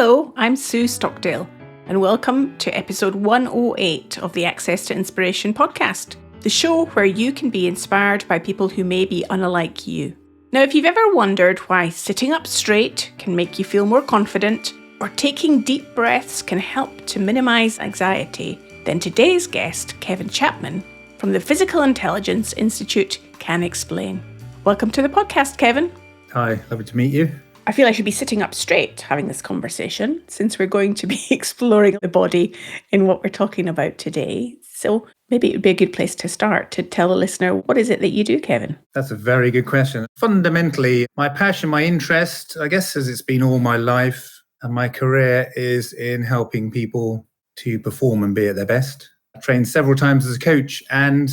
Hello, I'm Sue Stockdale, and welcome to episode 108 of the Access to Inspiration podcast, the show where you can be inspired by people who may be unlike you. Now, if you've ever wondered why sitting up straight can make you feel more confident, or taking deep breaths can help to minimise anxiety, then today's guest, Kevin Chapman, from the Physical Intelligence Institute, can explain. Welcome to the podcast, Kevin. Hi, lovely to meet you. I feel I should be sitting up straight having this conversation since we're going to be exploring the body in what we're talking about today. So maybe it would be a good place to start to tell the listener, what is it that you do, Kevin? That's a very good question. Fundamentally, my passion, my interest, I guess as it's been all my life and my career is in helping people to perform and be at their best. I've trained several times as a coach, and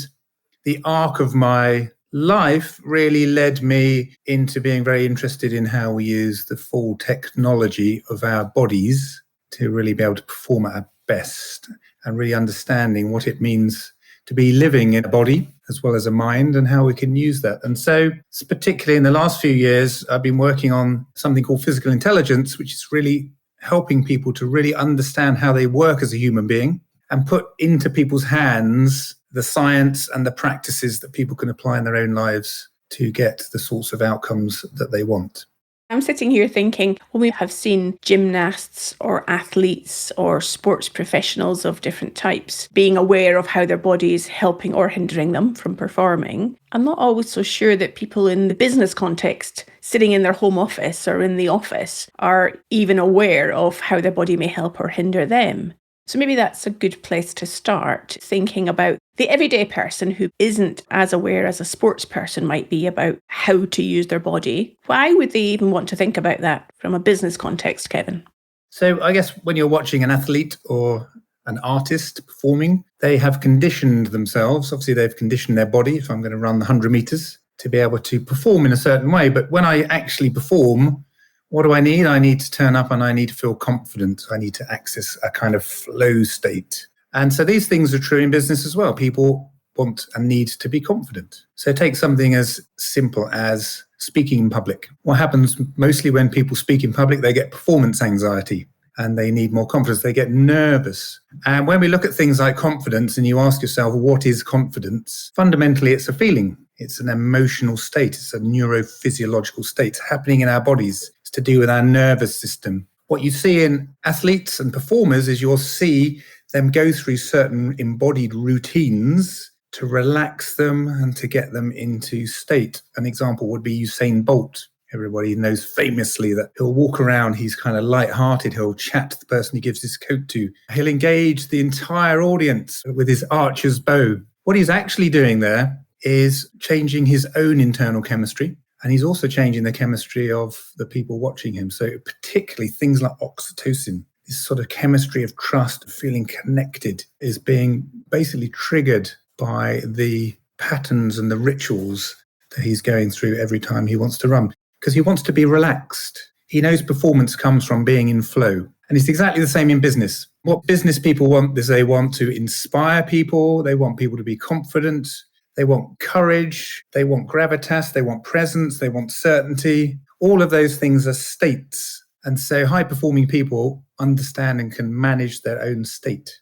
the arc of my life really led me into being very interested in how we use the full technology of our bodies to really be able to perform at our best, and really understanding what it means to be living in a body as well as a mind and how we can use that. And so particularly in the last few years, I've been working on something called physical intelligence, which is really helping people to really understand how they work as a human being and put into people's hands the science and the practices that people can apply in their own lives to get the sorts of outcomes that they want. I'm sitting here thinking, when we have seen gymnasts or athletes or sports professionals of different types being aware of how their body is helping or hindering them from performing, I'm not always so sure that people in the business context sitting in their home office or in the office are even aware of how their body may help or hinder them. So maybe that's a good place to start, thinking about the everyday person who isn't as aware as a sports person might be about how to use their body. Why would they even want to think about that from a business context, Kevin? So I guess when you're watching an athlete or an artist performing, they have conditioned themselves. Obviously, they've conditioned their body, if I'm going to run the 100 meters, to be able to perform in a certain way. But when I actually perform, what do I need? I need to turn up and I need to feel confident. I need to access a kind of flow state. And so these things are true in business as well. People want and need to be confident. So take something as simple as speaking in public. What happens mostly when people speak in public, they get performance anxiety and they need more confidence. They get nervous. And when we look at things like confidence and you ask yourself, what is confidence? Fundamentally, it's a feeling. It's an emotional state. It's a neurophysiological state happening in our bodies. It's to do with our nervous system. What you see in athletes and performers is you'll see them go through certain embodied routines to relax them and to get them into state. An example would be Usain Bolt. Everybody knows famously that he'll walk around, he's kind of light-hearted, he'll chat to the person he gives his coat to. He'll engage the entire audience with his archer's bow. What he's actually doing there is changing his own internal chemistry, and he's also changing the chemistry of the people watching him. So particularly things like oxytocin, this sort of chemistry of trust, feeling connected, is being basically triggered by the patterns and the rituals that he's going through every time he wants to run, because he wants to be relaxed. He knows performance comes from being in flow. And it's exactly the same in business. What business people want is they want to inspire people. They want people to be confident. They want courage. They want gravitas. They want presence. They want certainty. All of those things are states. And so high-performing people understand and can manage their own state.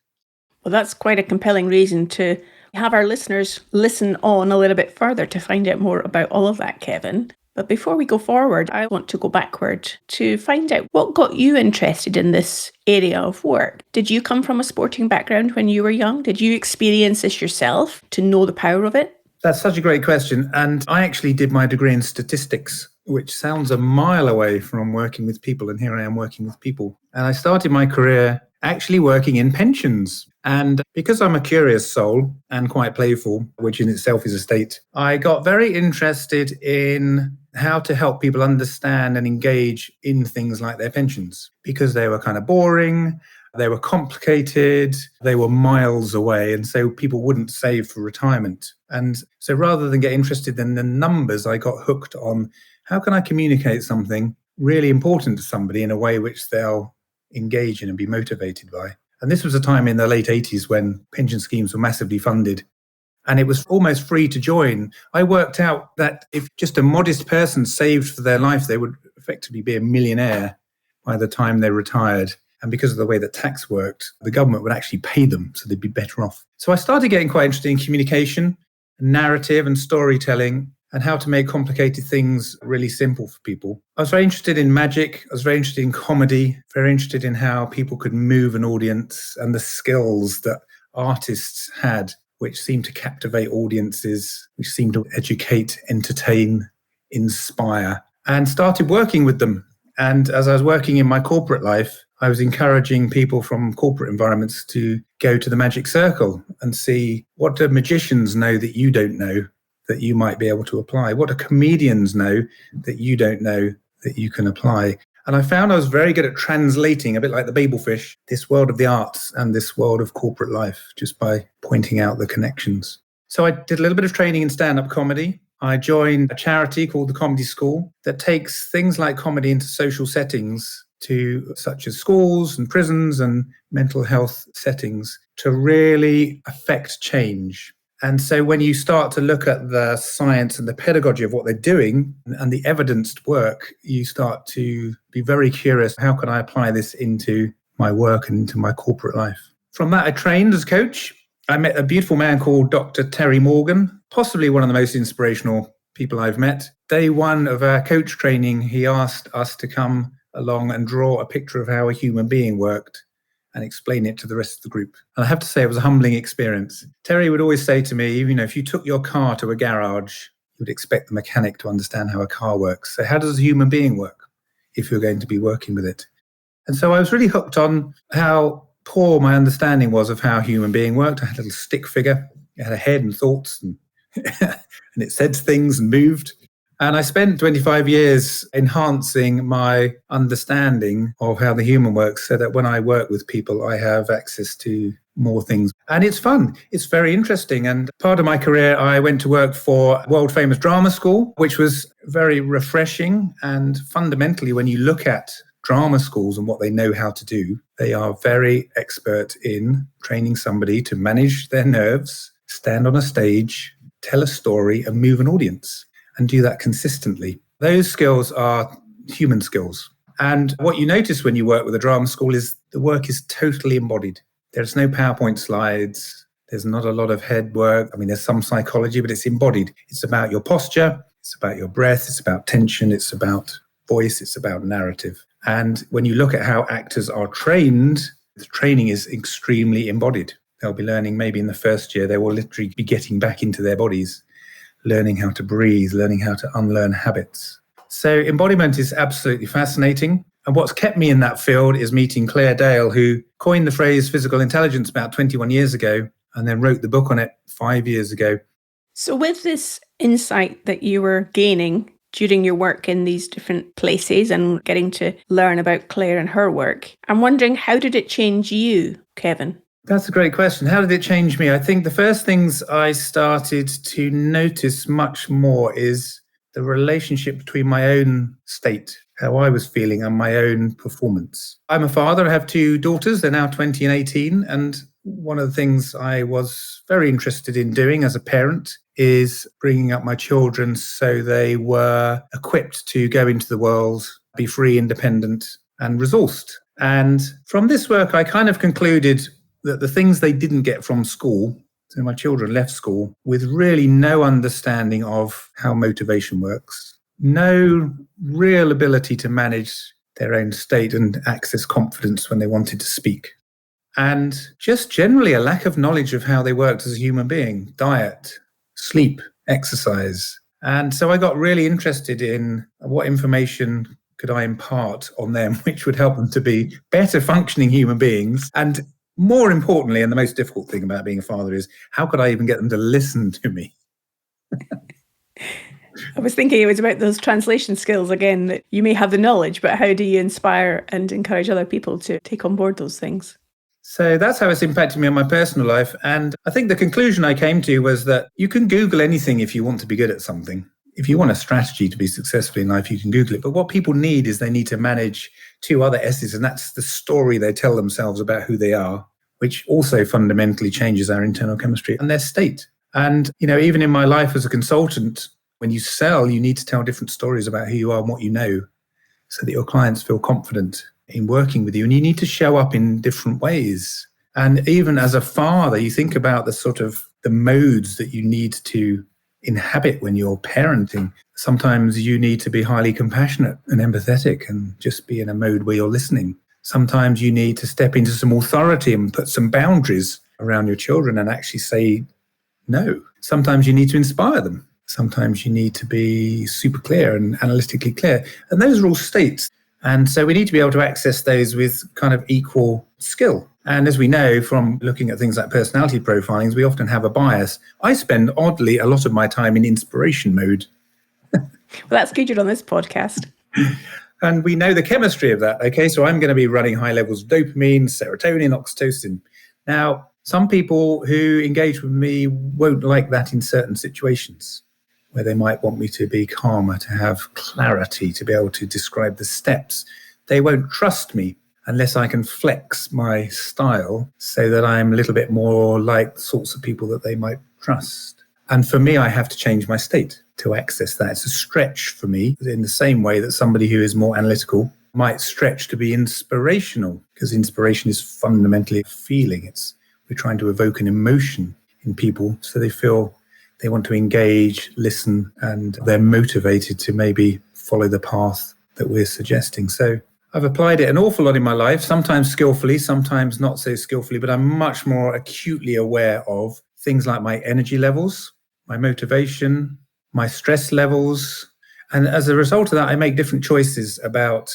Well, that's quite a compelling reason to have our listeners listen on a little bit further to find out more about all of that, Kevin. But before we go forward, I want to go backward to find out what got you interested in this area of work. Did you come from a sporting background when you were young? Did you experience this yourself to know the power of it? That's such a great question. And I actually did my degree in statistics, which sounds a mile away from working with people. And here I am working with people. And I started my career actually working in pensions. And because I'm a curious soul and quite playful, which in itself is a state, I got very interested in how to help people understand and engage in things like their pensions, because they were kind of boring, they were complicated, they were miles away, and so people wouldn't save for retirement. And so rather than get interested in the numbers, I got hooked on how can I communicate something really important to somebody in a way which they'll engage in and be motivated by. And this was a time in the late 80s when pension schemes were massively funded. And it was almost free to join. I worked out that if just a modest person saved for their life, they would effectively be a millionaire by the time they retired. And because of the way that tax worked, the government would actually pay them, so they'd be better off. So I started getting quite interested in communication, narrative and storytelling, and how to make complicated things really simple for people. I was very interested in magic. I was very interested in comedy, very interested in how people could move an audience and the skills that artists had, which seemed to captivate audiences, which seemed to educate, entertain, inspire, and started working with them. And as I was working in my corporate life, I was encouraging people from corporate environments to go to the magic circle and see, what do magicians know that you don't know that you might be able to apply? What do comedians know that you don't know that you can apply? And I found I was very good at translating, a bit like the Babelfish, this world of the arts and this world of corporate life, just by pointing out the connections. So I did a little bit of training in stand-up comedy. I joined a charity called the Comedy School that takes things like comedy into social settings, such as schools and prisons and mental health settings, to really affect change. And so when you start to look at the science and the pedagogy of what they're doing and the evidenced work, you start to be very curious, how can I apply this into my work and into my corporate life? From that, I trained as a coach. I met a beautiful man called Dr. Terry Morgan, possibly one of the most inspirational people I've met. Day one of our coach training, he asked us to come along and draw a picture of how a human being worked and explain it to the rest of the group. And I have to say, it was a humbling experience. Terry would always say to me, if you took your car to a garage, you would expect the mechanic to understand how a car works. So how does a human being work if you're going to be working with it? And so I was really hooked on how poor my understanding was of how a human being worked. I had a little stick figure. It had a head and thoughts, and, and it said things and moved. And I spent 25 years enhancing my understanding of how the human works, so that when I work with people, I have access to more things. And it's fun. It's very interesting. And part of my career, I went to work for a world famous drama school, which was very refreshing. And fundamentally, when you look at drama schools and what they know how to do, they are very expert in training somebody to manage their nerves, stand on a stage, tell a story, and move an audience, and do that consistently. Those skills are human skills. And what you notice when you work with a drama school is the work is totally embodied. There's no PowerPoint slides. There's not a lot of head work. I mean, there's some psychology, but it's embodied. It's about your posture. It's about your breath. It's about tension. It's about voice. It's about narrative. And when you look at how actors are trained, the training is extremely embodied. They'll be learning, maybe in the first year, they will literally be getting back into their bodies, learning how to breathe, learning how to unlearn habits. So embodiment is absolutely fascinating. And what's kept me in that field is meeting Claire Dale, who coined the phrase physical intelligence about 21 years ago and then wrote the book on it 5 years ago. So with this insight that you were gaining during your work in these different places and getting to learn about Claire and her work, I'm wondering, how did it change you, Kevin? That's a great question. How did it change me? I think the first things I started to notice much more is the relationship between my own state, how I was feeling, and my own performance. I'm a father. I have 2 daughters. They're now 20 and 18. And one of the things I was very interested in doing as a parent is bringing up my children so they were equipped to go into the world, be free, independent, and resourced. And from this work, I kind of concluded that the things they didn't get from school, so my children left school with really no understanding of how motivation works, no real ability to manage their own state and access confidence when they wanted to speak, and just generally a lack of knowledge of how they worked as a human being, diet, sleep, exercise. And so I got really interested in what information could I impart on them, which would help them to be better functioning human beings. And more importantly, and the most difficult thing about being a father is, how could I even get them to listen to me? I was thinking it was about those translation skills again, that you may have the knowledge, but how do you inspire and encourage other people to take on board those things? So that's how it's impacted me on my personal life. And I think the conclusion I came to was that you can Google anything if you want to be good at something. If you want a strategy to be successful in life, you can Google it. But what people need is they need to manage 2 other S's, and that's the story they tell themselves about who they are, which also fundamentally changes our internal chemistry, and their state. And, even in my life as a consultant, when you sell, you need to tell different stories about who you are and what you know, so that your clients feel confident in working with you, and you need to show up in different ways. And even as a father, you think about the sort of the modes that you need to inhabit when you're parenting. Sometimes you need to be highly compassionate and empathetic and just be in a mode where you're listening. Sometimes you need to step into some authority and put some boundaries around your children and actually say no. Sometimes you need to inspire them. Sometimes you need to be super clear and analytically clear. And those are all states. And so we need to be able to access those with kind of equal skill. And as we know from looking at things like personality profilings, we often have a bias. I spend, oddly, a lot of my time in inspiration mode. Well, that's good you're on this podcast. And we know the chemistry of that. Okay, so I'm going to be running high levels of dopamine, serotonin, oxytocin. Now, some people who engage with me won't like that in certain situations, where they might want me to be calmer, to have clarity, to be able to describe the steps. They won't trust me unless I can flex my style so that I'm a little bit more like the sorts of people that they might trust. And for me, I have to change my state to access that. It's a stretch for me in the same way that somebody who is more analytical might stretch to be inspirational, because inspiration is fundamentally a feeling. We're trying to evoke an emotion in people so they feel they want to engage, listen, and they're motivated to maybe follow the path that we're suggesting. So I've applied it an awful lot in my life, sometimes skillfully, sometimes not so skillfully, but I'm much more acutely aware of things like my energy levels, my motivation, my stress levels. And as a result of that, I make different choices about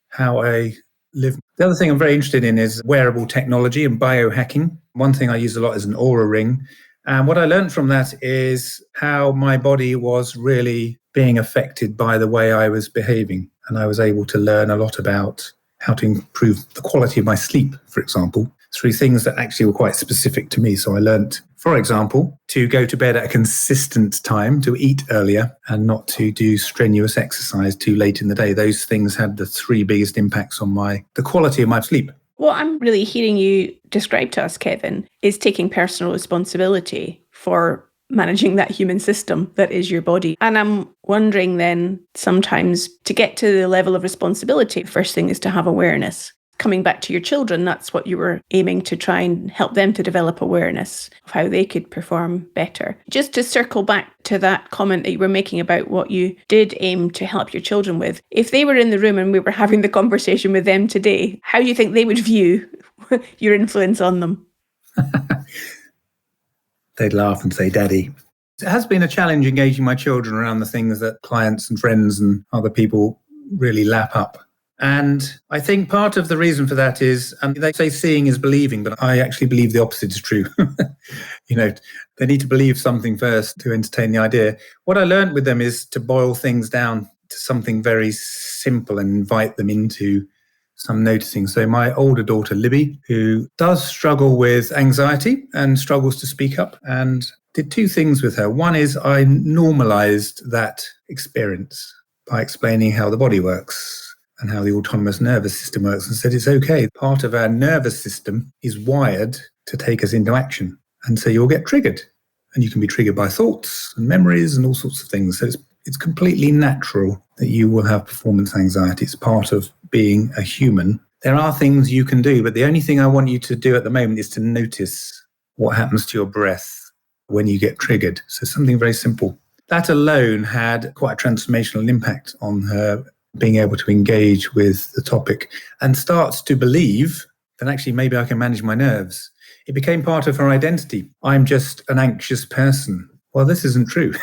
how I live. The other thing I'm very interested in is wearable technology and biohacking. One thing I use a lot is an Aura ring. And what I learned from that is how my body was really being affected by the way I was behaving. And I was able to learn a lot about how to improve the quality of my sleep, for example, through things that actually were quite specific to me. So I learned, for example, to go to bed at a consistent time, to eat earlier, and not to do strenuous exercise too late in the day. Those things had the three biggest impacts on the quality of my sleep. What I'm really hearing you describe to us, Kevin, is taking personal responsibility for managing that human system that is your body. And I'm wondering then, sometimes to get to the level of responsibility, the first thing is to have awareness. Coming back to your children, that's what you were aiming to try and help them to develop awareness of how they could perform better. Just to circle back to that comment that you were making about what you did aim to help your children with, if they were in the room and we were having the conversation with them today, how do you think they would view your influence on them? They'd laugh and say, "Daddy." It has been a challenge engaging my children around the things that clients and friends and other people really lap up. And I think part of the reason for that is, they say seeing is believing, but I actually believe the opposite is true. They need to believe something first to entertain the idea. What I learned with them is to boil things down to something very simple and invite them into some noticing. So my older daughter, Libby, who does struggle with anxiety and struggles to speak up, and did two things with her. One is I normalized that experience by explaining how the body works and how the autonomous nervous system works, and said it's okay. Part of our nervous system is wired to take us into action. And so you'll get triggered. And you can be triggered by thoughts and memories and all sorts of things. So it's completely natural that you will have performance anxiety. It's part of being a human. There are things you can do, but the only thing I want you to do at the moment is to notice what happens to your breath when you get triggered. So something very simple. That alone had quite a transformational impact on her being able to engage with the topic, and starts to believe that actually maybe I can manage my nerves. It became part of her identity. I'm just an anxious person. Well, this isn't true.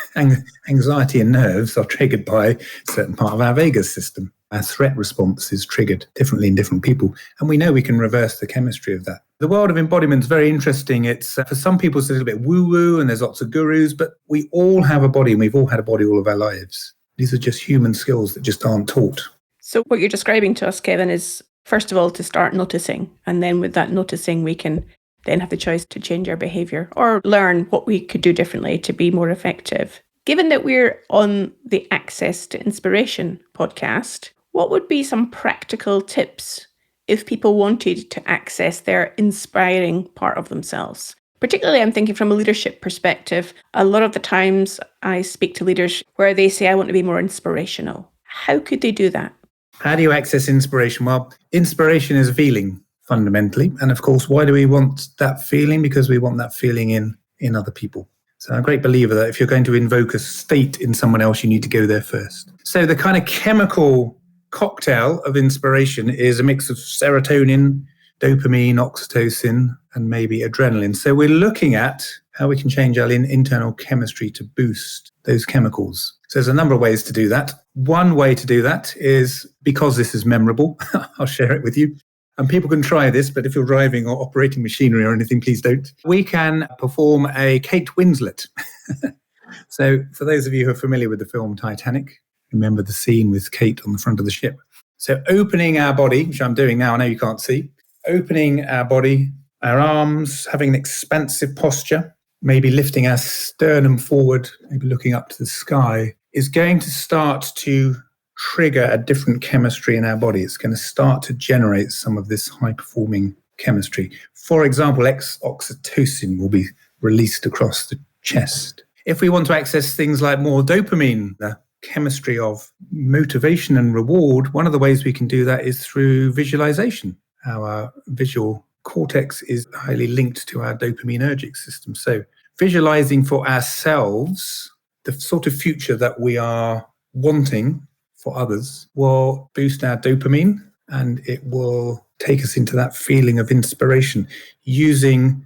Anxiety and nerves are triggered by a certain part of our vagus system. Our threat response is triggered differently in different people, and we know we can reverse the chemistry of that. The world of embodiment is very interesting. It's for some people it's a little bit woo-woo, and there's lots of gurus, but we all have a body, and we've all had a body all of our lives. These are just human skills that just aren't taught. So what you're describing to us, Kevin, is first of all to start noticing. And then with that noticing, we can then have the choice to change our behaviour or learn what we could do differently to be more effective. Given that we're on the Access to Inspiration podcast, what would be some practical tips if people wanted to access their inspiring part of themselves? Particularly, I'm thinking from a leadership perspective. A lot of the times I speak to leaders where they say, I want to be more inspirational. How could they do that? How do you access inspiration? Well, inspiration is a feeling fundamentally. And of course, why do we want that feeling? Because we want that feeling in other people. So I'm a great believer that if you're going to invoke a state in someone else, you need to go there first. So the kind of chemical cocktail of inspiration is a mix of serotonin, dopamine, oxytocin, and maybe adrenaline. So we're looking at how we can change our internal chemistry to boost those chemicals. So there's a number of ways to do that. One way to do that is, because this is memorable, I'll share it with you. And people can try this, but if you're driving or operating machinery or anything, please don't. We can perform a Kate Winslet. So for those of you who are familiar with the film Titanic, remember the scene with Kate on the front of the ship. So opening our body, which I'm doing now, I know you can't see, opening our body, our arms, having an expansive posture, maybe lifting our sternum forward, maybe looking up to the sky, is going to start to trigger a different chemistry in our body. It's going to start to generate some of this high-performing chemistry. For example, oxytocin will be released across the chest. If we want to access things like more dopamine, the chemistry of motivation and reward, one of the ways we can do that is through visualization. Our visual cortex is highly linked to our dopaminergic system. So visualizing for ourselves the sort of future that we are wanting for others will boost our dopamine, and it will take us into that feeling of inspiration. Using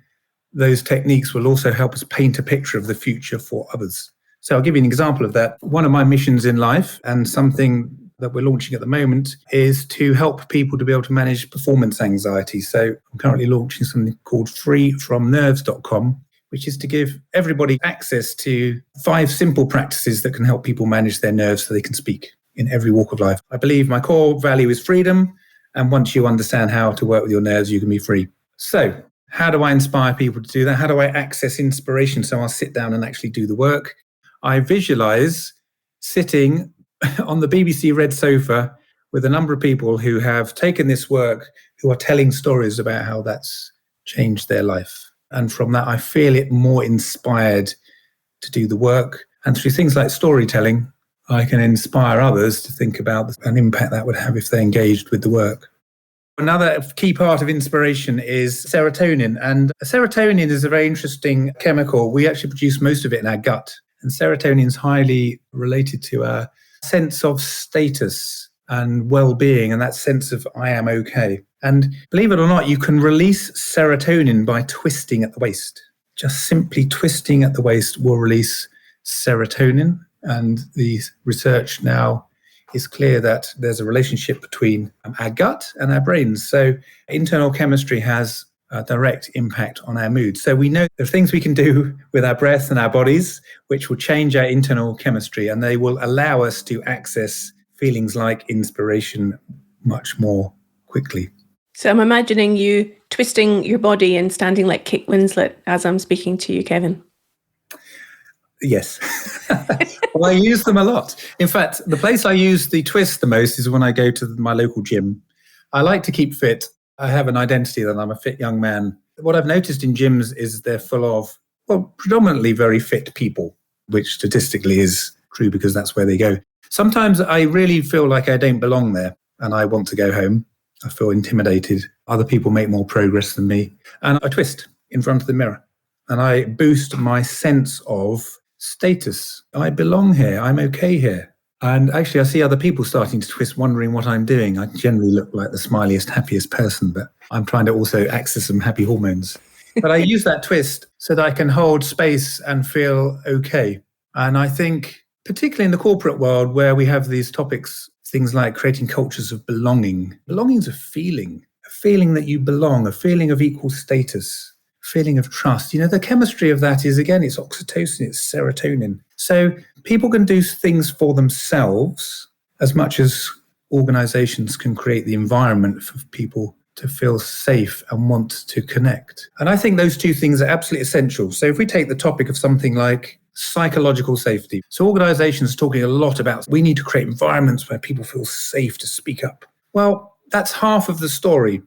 those techniques will also help us paint a picture of the future for others. So I'll give you an example of that. One of my missions in life, and something that we're launching at the moment, is to help people to be able to manage performance anxiety. So I'm currently launching something called freefromnerves.com, which is to give everybody access to 5 simple practices that can help people manage their nerves so they can speak in every walk of life. I believe my core value is freedom. And once you understand how to work with your nerves, you can be free. So how do I inspire people to do that? How do I access inspiration so I'll sit down and actually do the work? I visualize sitting on the BBC Red sofa with a number of people who have taken this work, who are telling stories about how that's changed their life. And from that, I feel it more inspired to do the work. And through things like storytelling, I can inspire others to think about an impact that would have if they engaged with the work. Another key part of inspiration is serotonin. And serotonin is a very interesting chemical. We actually produce most of it in our gut. And serotonin is highly related to our sense of status and well-being, and that sense of I am okay. And believe it or not, you can release serotonin by twisting at the waist. Just simply twisting at the waist will release serotonin. And the research now is clear that there's a relationship between our gut and our brains. So internal chemistry has a direct impact on our mood. So we know there are things we can do with our breath and our bodies which will change our internal chemistry, and they will allow us to access feelings like inspiration much more quickly. So I'm imagining you twisting your body and standing like Kate Winslet as I'm speaking to you, Kevin. Yes. Well, I use them a lot. In fact, the place I use the twist the most is when I go to my local gym. I like to keep fit. I have an identity that I'm a fit young man. What I've noticed in gyms is they're full of, well, predominantly very fit people, which statistically is true because that's where they go. Sometimes I really feel like I don't belong there and I want to go home. I feel intimidated. Other people make more progress than me. And I twist in front of the mirror and I boost my sense of status. I belong here. I'm okay here. And actually, I see other people starting to twist, wondering what I'm doing. I generally look like the smiliest, happiest person, but I'm trying to also access some happy hormones. But I use that twist so that I can hold space and feel okay. And I think, particularly in the corporate world where we have these topics, things like creating cultures of belonging. Belonging is a feeling that you belong, a feeling of equal status, feeling of trust. You know, the chemistry of that is, again, it's oxytocin, it's serotonin. So people can do things for themselves as much as organizations can create the environment for people to feel safe and want to connect. And I think those two things are absolutely essential. So if we take the topic of something like psychological safety. So organizations are talking a lot about we need to create environments where people feel safe to speak up. Well, that's half of the story,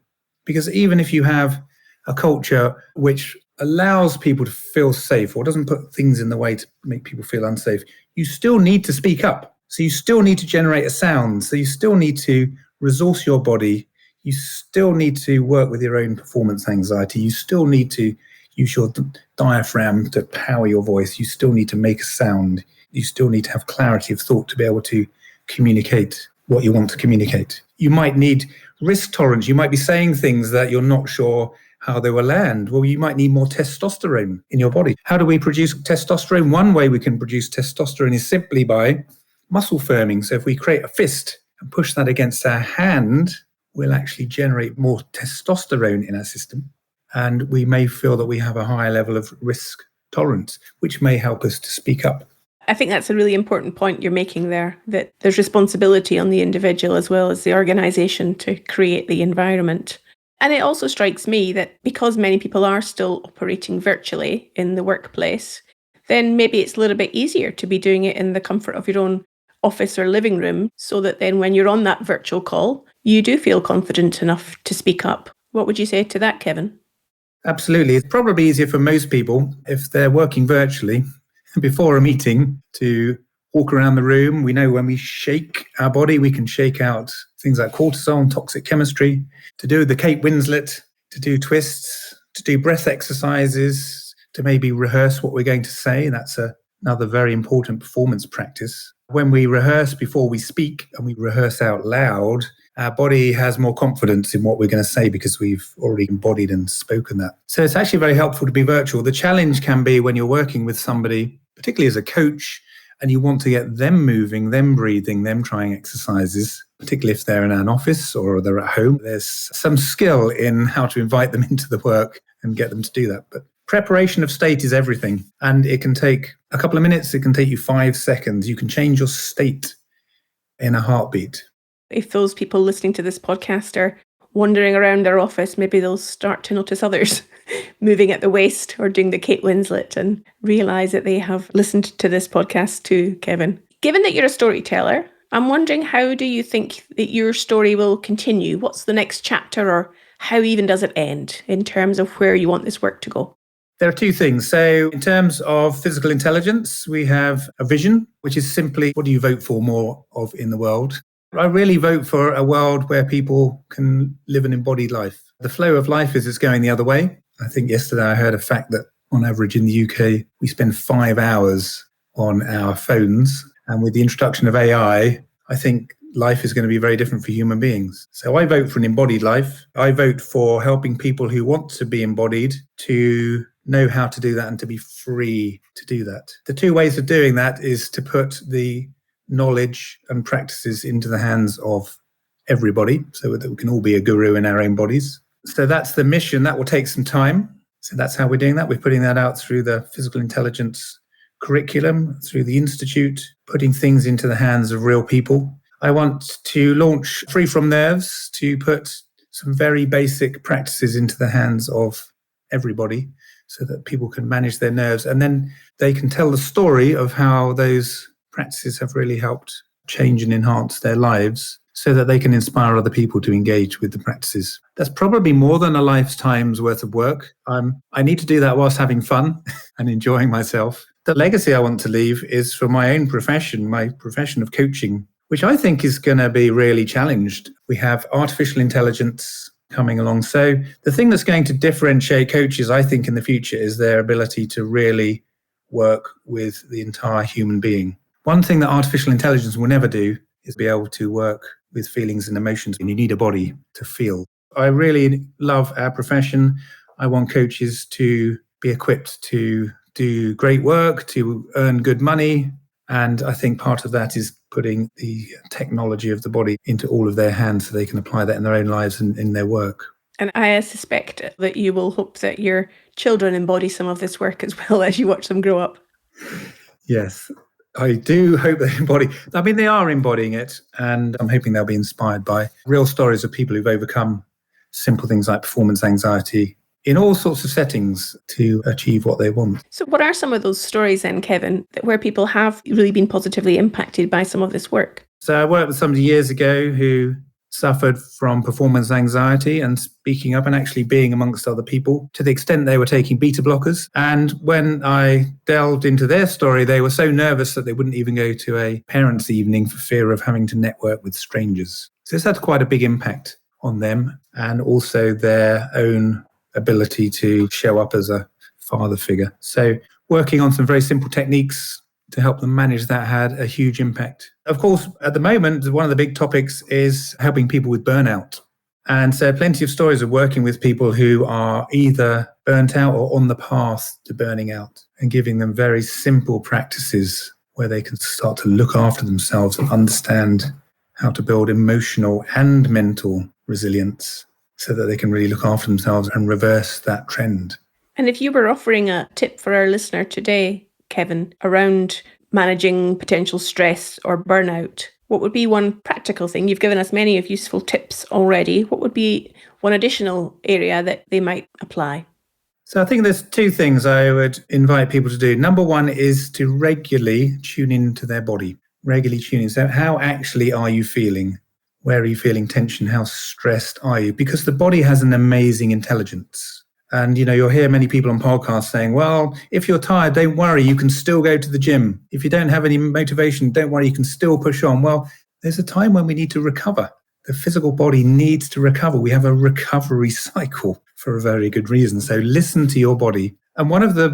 because even if you have a culture which allows people to feel safe or doesn't put things in the way to make people feel unsafe, you still need to speak up. So you still need to generate a sound. So you still need to resource your body. You still need to work with your own performance anxiety. You still need to use your diaphragm to power your voice. You still need to make a sound. You still need to have clarity of thought to be able to communicate what you want to communicate. You might need risk tolerance. You might be saying things that you're not sure how they will land. Well, you might need more testosterone in your body. How do we produce testosterone? One way we can produce testosterone is simply by muscle firming. So if we create a fist and push that against our hand, we'll actually generate more testosterone in our system. And we may feel that we have a higher level of risk tolerance, which may help us to speak up. I think that's a really important point you're making there, that there's responsibility on the individual as well as the organisation to create the environment. And it also strikes me that because many people are still operating virtually in the workplace, then maybe it's a little bit easier to be doing it in the comfort of your own office or living room, so that then when you're on that virtual call, you do feel confident enough to speak up. What would you say to that, Kevin? Absolutely. It's probably easier for most people if they're working virtually before a meeting to walk around the room. We know when we shake our body, we can shake out things like cortisol and toxic chemistry, to do the Kate Winslet, to do twists, to do breath exercises, to maybe rehearse what we're going to say. That's another very important performance practice. When we rehearse before we speak and we rehearse out loud, our body has more confidence in what we're going to say because we've already embodied and spoken that. So it's actually very helpful to be virtual. The challenge can be when you're working with somebody, particularly as a coach, and you want to get them moving, them breathing, them trying exercises, particularly if they're in an office or they're at home. There's some skill in how to invite them into the work and get them to do that. But preparation of state is everything. And it can take a couple of minutes. It can take you 5 seconds. You can change your state in a heartbeat. If those people listening to this podcast are wandering around their office, maybe they'll start to notice others moving at the waist or doing the Kate Winslet and realise that they have listened to this podcast too, Kevin. Given that you're a storyteller, I'm wondering, how do you think that your story will continue? What's the next chapter, or how even does it end in terms of where you want this work to go? There are two things. So in terms of physical intelligence, we have a vision, which is simply, what do you vote for more of in the world? I really vote for a world where people can live an embodied life. The flow of life is going the other way. I think yesterday I heard a fact that on average in the UK, we spend 5 hours on our phones. And with the introduction of AI, I think life is going to be very different for human beings. So I vote for an embodied life. I vote for helping people who want to be embodied to know how to do that and to be free to do that. The two ways of doing that is to put the knowledge and practices into the hands of everybody so that we can all be a guru in our own bodies. So that's the mission. That will take some time. So that's how we're doing that. We're putting that out through the physical intelligence curriculum, through the institute, putting things into the hands of real people. I want to launch Free From Nerves to put some very basic practices into the hands of everybody so that people can manage their nerves. And then they can tell the story of how those practices have really helped change and enhance their lives so that they can inspire other people to engage with the practices. That's probably more than a lifetime's worth of work. I need to do that whilst having fun and enjoying myself. The legacy I want to leave is for my own profession, my profession of coaching, which I think is going to be really challenged. We have artificial intelligence coming along. So the thing that's going to differentiate coaches, I think, in the future is their ability to really work with the entire human being. One thing that artificial intelligence will never do is be able to work with feelings and emotions, and you need a body to feel. I really love our profession. I want coaches to be equipped to do great work, to earn good money. And I think part of that is putting the technology of the body into all of their hands so they can apply that in their own lives and in their work. And I suspect that you will hope that your children embody some of this work as well as you watch them grow up. Yes, I do hope they embody. I mean, they are embodying it, and I'm hoping they'll be inspired by real stories of people who've overcome simple things like performance anxiety in all sorts of settings to achieve what they want. So what are some of those stories then, Kevin, where people have really been positively impacted by some of this work? So I worked with somebody years ago who suffered from performance anxiety and speaking up and actually being amongst other people to the extent they were taking beta blockers. And when I delved into their story, they were so nervous that they wouldn't even go to a parents' evening for fear of having to network with strangers. So this had quite a big impact on them and also their own ability to show up as a father figure. So working on some very simple techniques to help them manage that had a huge impact. Of course, at the moment, one of the big topics is helping people with burnout. And so plenty of stories of working with people who are either burnt out or on the path to burning out and giving them very simple practices where they can start to look after themselves and understand how to build emotional and mental resilience so that they can really look after themselves and reverse that trend. And if you were offering a tip for our listener today, Kevin, around managing potential stress or burnout, what would be one practical thing? You've given us many of useful tips already. What would be one additional area that they might apply? So I think there's two things I would invite people to do. Number one is to regularly tune into their body, regularly tune in. So how actually are you feeling? Where are you feeling tension? How stressed are you? Because the body has an amazing intelligence. And, you'll hear many people on podcasts saying, well, if you're tired, don't worry, you can still go to the gym. If you don't have any motivation, don't worry, you can still push on. Well, there's a time when we need to recover. The physical body needs to recover. We have a recovery cycle for a very good reason. So listen to your body. And one of the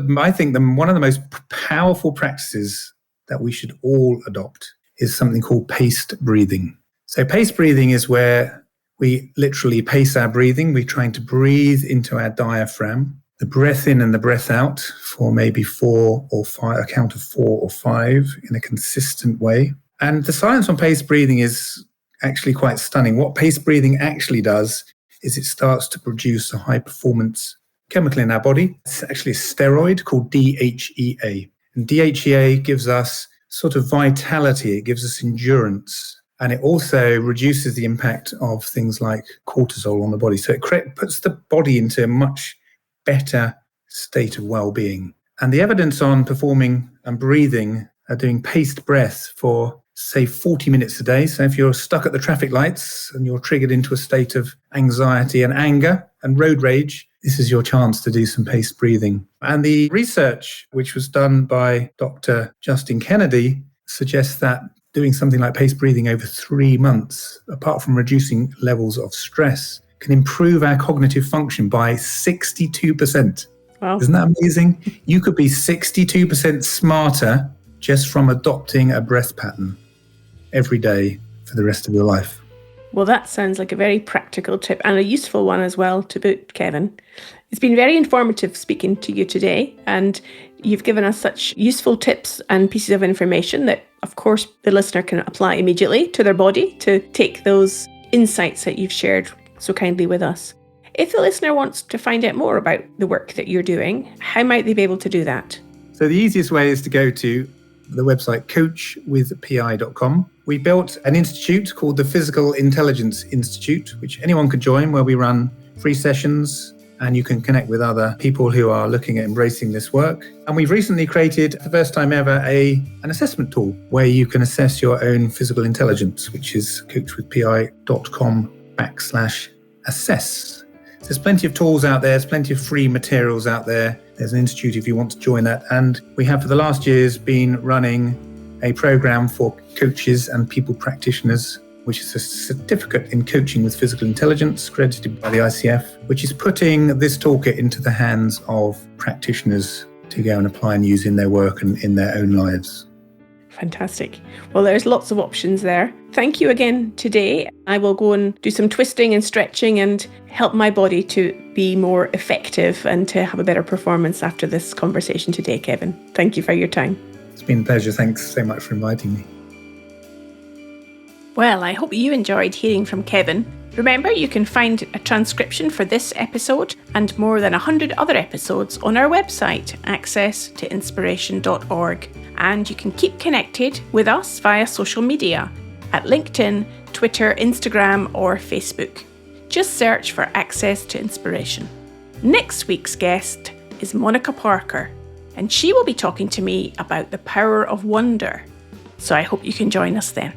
most powerful practices that we should all adopt is something called paced breathing. So paced breathing is where we literally pace our breathing. We're trying to breathe into our diaphragm, the breath in and the breath out for maybe 4 or 5, a count of 4 or 5 in a consistent way. And the science on paced breathing is actually quite stunning. What paced breathing actually does is it starts to produce a high performance chemical in our body. It's actually a steroid called DHEA. And DHEA gives us sort of vitality. It gives us endurance. And it also reduces the impact of things like cortisol on the body. So it puts the body into a much better state of well-being. And the evidence on performing and breathing are doing paced breath for, say, 40 minutes a day. So if you're stuck at the traffic lights and you're triggered into a state of anxiety and anger and road rage, this is your chance to do some paced breathing. And the research, which was done by Dr. Justin Kennedy, suggests that doing something like paced breathing over 3 months, apart from reducing levels of stress, can improve our cognitive function by 62%. Wow. Isn't that amazing? You could be 62% smarter just from adopting a breath pattern every day for the rest of your life. Well, that sounds like a very practical tip and a useful one as well to boot, Kevin. It's been very informative speaking to you today, and you've given us such useful tips and pieces of information that, of course, the listener can apply immediately to their body to take those insights that you've shared so kindly with us. If the listener wants to find out more about the work that you're doing, how might they be able to do that? So the easiest way is to go to the website coachwithpi.com. We built an institute called the Physical Intelligence Institute, which anyone can join, where we run free sessions and you can connect with other people who are looking at embracing this work. And we've recently created, for the first time ever, an assessment tool where you can assess your own physical intelligence, which is coachwithpi.com/assess. There's plenty of tools out there. There's plenty of free materials out there. There's an institute if you want to join that. And we have for the last years been running a program for coaches and people practitioners, which is a certificate in coaching with physical intelligence accredited by the ICF, which is putting this toolkit into the hands of practitioners to go and apply and use in their work and in their own lives. Fantastic. Well, there's lots of options there. Thank you again today. I will go and do some twisting and stretching and help my body to be more effective and to have a better performance after this conversation today, Kevin. Thank you for your time. It's been a pleasure. Thanks so much for inviting me. Well, I hope you enjoyed hearing from Kevin. Remember, you can find a transcription for this episode and more than 100 other episodes on our website, accesstoinspiration.org. And you can keep connected with us via social media at LinkedIn, Twitter, Instagram, or Facebook. Just search for Access to Inspiration. Next week's guest is Monica Parker, and she will be talking to me about the power of wonder. So I hope you can join us then.